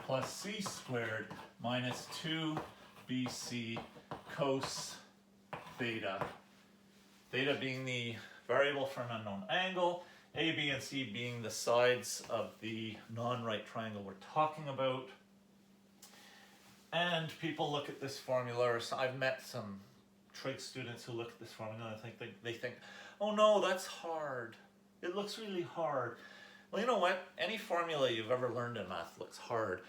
plus c squared minus 2bc cos theta. Theta being the variable for an unknown angle, a, b, and c being the sides of the non-right triangle we're talking about. And people look at this formula, or I've met some trig students who look at this formula and they think, oh no, that's hard. It looks really hard. Well, you know what? Any formula you've ever learned in math looks hard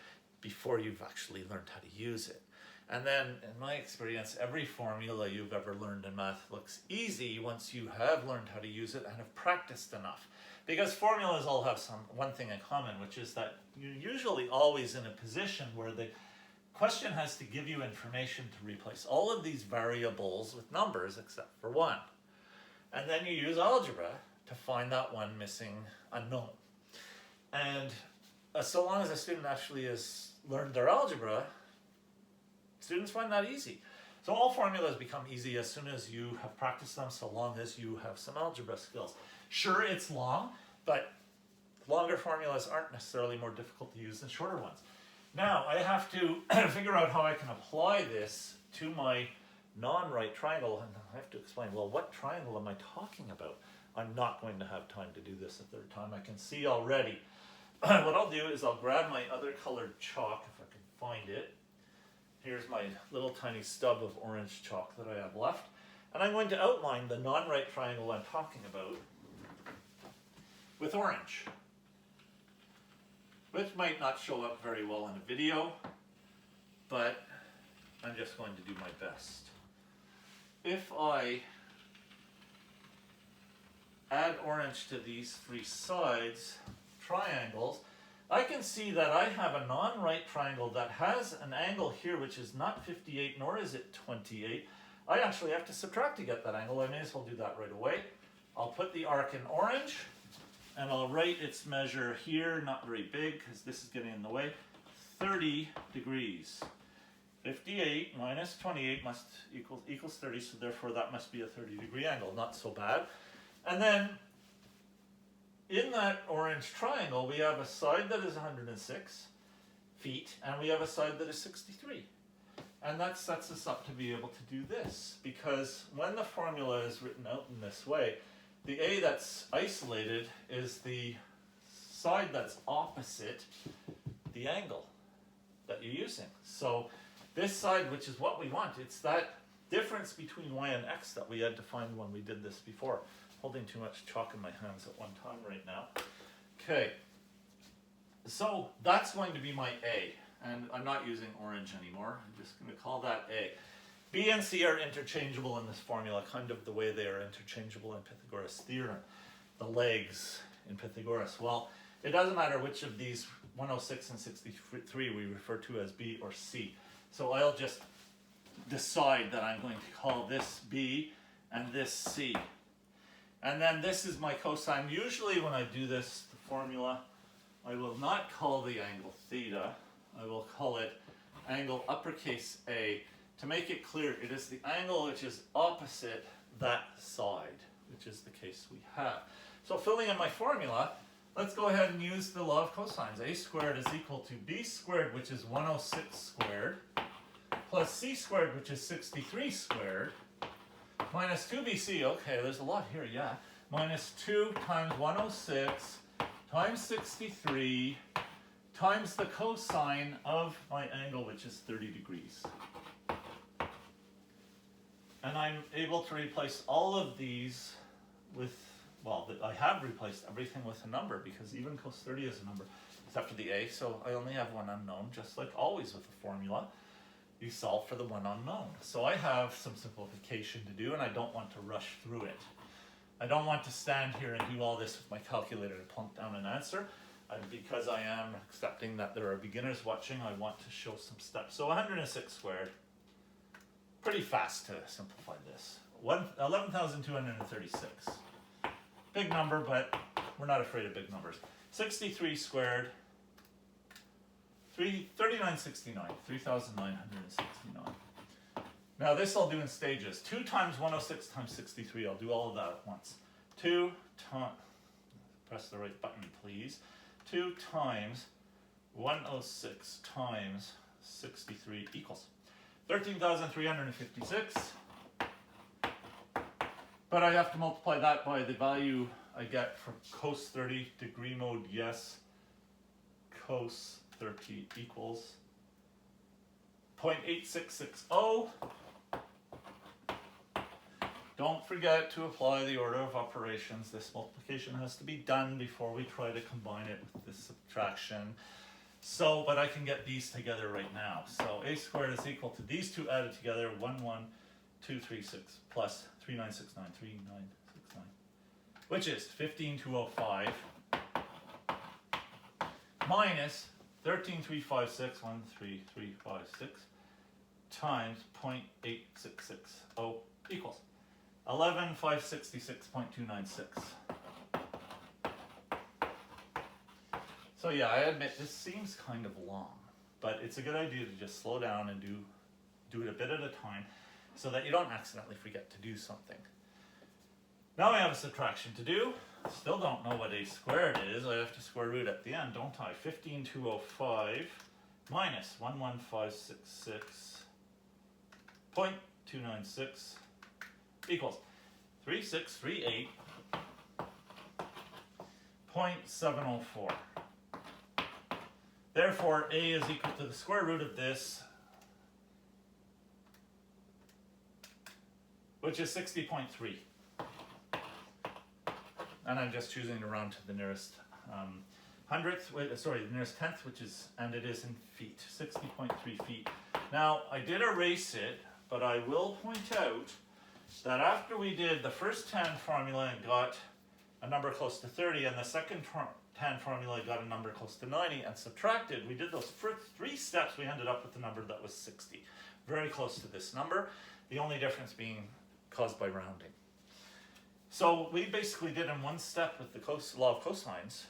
before you've actually learned how to use it. And then, in my experience, every formula you've ever learned in math looks easy once you have learned how to use it and have practiced enough. Because formulas all have one thing in common, which is that you're usually always in a position where the question has to give you information to replace all of these variables with numbers except for one. And then you use algebra to find that one missing unknown. And so long as a student actually has learned their algebra, students find that easy. So all formulas become easy as soon as you have practiced them, so long as you have some algebra skills. Sure, it's long, but longer formulas aren't necessarily more difficult to use than shorter ones. Now, I have to figure out how I can apply this to my non-right triangle, and I have to explain, well, what triangle am I talking about? I'm not going to have time to do this a third time. I can see already. What I'll do is I'll grab my other colored chalk, if I can find it. Here's my little tiny stub of orange chalk that I have left. And I'm going to outline the non-right triangle I'm talking about with orange, which might not show up very well in a video, but I'm just going to do my best. If I add orange to these three sides, triangles, I can see that I have a non-right triangle that has an angle here which is not 58 nor is it 28. I actually have to subtract to get that angle. I may as well do that right away. I'll put the arc in orange and I'll write its measure here, not very big because this is getting in the way, 30 degrees. 58 minus 28 equals 30, so therefore that must be a 30-degree angle. Not so bad. And then in that orange triangle, we have a side that is 106 feet, and we have a side that is 63. And that sets us up to be able to do this, because when the formula is written out in this way, The A that's isolated is the side that's opposite the angle that you're using. So this side, which is what we want, it's that difference between y and x that we had to find when we did this before. Holding too much chalk in my hands at one time right now. Okay, so that's going to be my A, and I'm not using orange anymore. I'm just going to call that A. B and C are interchangeable in this formula, kind of the way they are interchangeable in Pythagoras' theorem. The legs in Pythagoras. Well, it doesn't matter which of these 106 and 63 we refer to as B or C. So I'll just decide that I'm going to call this B and this C. And then this is my cosine. Usually when I do this, the formula, I will not call the angle theta. I will call it angle uppercase A. To make it clear, it is the angle which is opposite that side, which is the case we have. So filling in my formula, let's go ahead and use the law of cosines. A squared is equal to B squared, which is 106 squared, plus C squared, which is 63 squared, minus 2BC, okay, there's a lot here, yeah, minus 2 times 106 times 63 times the cosine of my angle, which is 30 degrees. And I'm able to replace all of these with, well, I have replaced everything with a number because even cos 30 is a number, except for the A, so I only have one unknown, just like always with the formula. You solve for the one unknown. So I have some simplification to do, and I don't want to rush through it. I don't want to stand here and do all this with my calculator to plunk down an answer. Because I am accepting that there are beginners watching, I want to show some steps. So 106 squared, pretty fast to simplify this. 11,236. Big number, but we're not afraid of big numbers. 63 squared, 3969, 3,969. Now this I'll do in stages. 2 times 106 times 63, I'll do all of that at once. 2 times, press the right button please. 2 times 106 times 63 equals 13,356. But I have to multiply that by the value I get for cos 30, degree mode yes, cos 30 equals 0.8660. Don't forget to apply the order of operations. This multiplication has to be done before we try to combine it with this subtraction. So, but I can get these together right now. So a squared is equal to these two added together, 11236 plus 3969, 3969, which is 15205 minus 13356, 13356 times 0.8660 equals 11,566.296. So yeah, I admit this seems kind of long, but it's a good idea to just slow down and do it a bit at a time so that you don't accidentally forget to do something. Now I have a subtraction to do. Still don't know what a squared is. I have to square root at the end, don't I? 15205 minus 11566.296 equals 3638.704. Therefore, A is equal to the square root of this, which is 60.3. And I'm just choosing to round to the nearest the nearest tenth, which is, and it is in feet, 60.3 feet. Now, I did erase it, but I will point out that after we did the first tan formula and got a number close to 30, and the second tan formula got a number close to 90, and subtracted, we did those first 3 steps, we ended up with a number that was 60. Very close to this number, the only difference being caused by rounding. So we basically did in one step with the law of cosines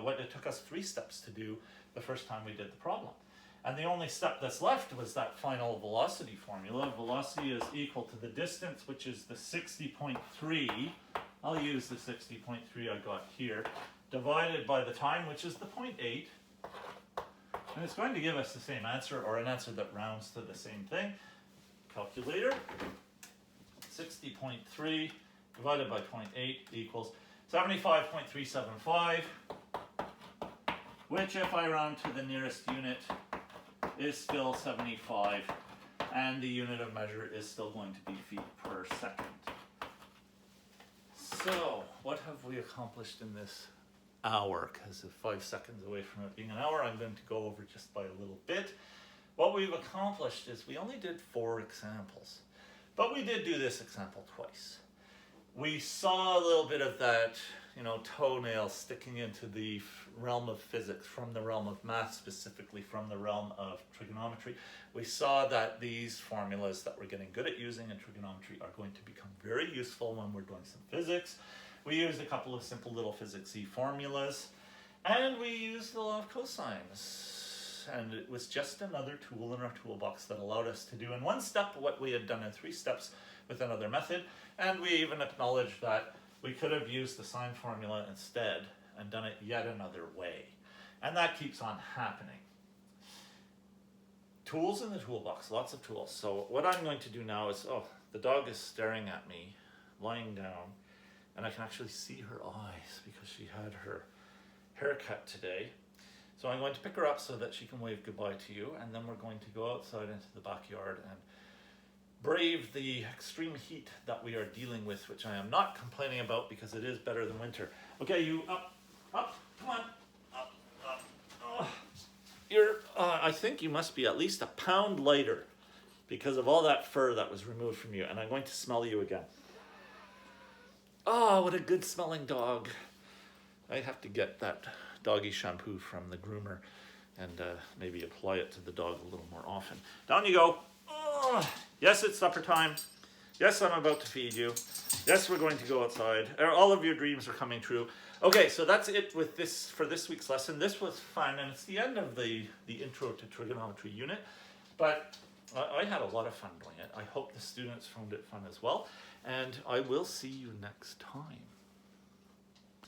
what it took us 3 steps to do the first time we did the problem. And the only step that's left was that final velocity formula. Velocity is equal to the distance, which is the 60.3. I'll use the 60.3 I got here, divided by the time, which is the 0.8. And it's going to give us the same answer, or an answer that rounds to the same thing. Calculator. 60.3 divided by 0.8 equals 75.375, which if I round to the nearest unit is still 75, and the unit of measure is still going to be feet per second. So, what have we accomplished in this hour? Because if 5 seconds away from it being an hour, I'm going to go over just by a little bit. What we've accomplished is we only did 4 examples, but we did do this example twice. We saw a little bit of that, toenail sticking into the realm of physics, from the realm of math, specifically from the realm of trigonometry. We saw that these formulas that we're getting good at using in trigonometry are going to become very useful when we're doing some physics. We used a couple of simple little physics-y formulas, and we used the law of cosines. And it was just another tool in our toolbox that allowed us to do in one step what we had done in 3 steps with another method. And we even acknowledged that we could have used the sine formula instead and done it yet another way. And that keeps on happening. Tools in the toolbox, lots of tools. So what I'm going to do now is, the dog is staring at me, lying down, and I can actually see her eyes because she had her haircut today. So I'm going to pick her up so that she can wave goodbye to you, and then we're going to go outside into the backyard and brave the extreme heat that we are dealing with, which I am not complaining about because it is better than winter. Okay, you up, come on, up. I think you must be at least a pound lighter because of all that fur that was removed from you, and I'm going to smell you again. Oh, what a good smelling dog. I have to get that doggy shampoo from the groomer and maybe apply it to the dog a little more often. Down you go. Oh, yes, it's supper time. Yes, I'm about to feed you. Yes, we're going to go outside. All of your dreams are coming true. Okay, so that's it with this for this week's lesson. This was fun, and it's the end of the intro to trigonometry unit, but I had a lot of fun doing it. I hope the students found it fun as well, and I will see you next time.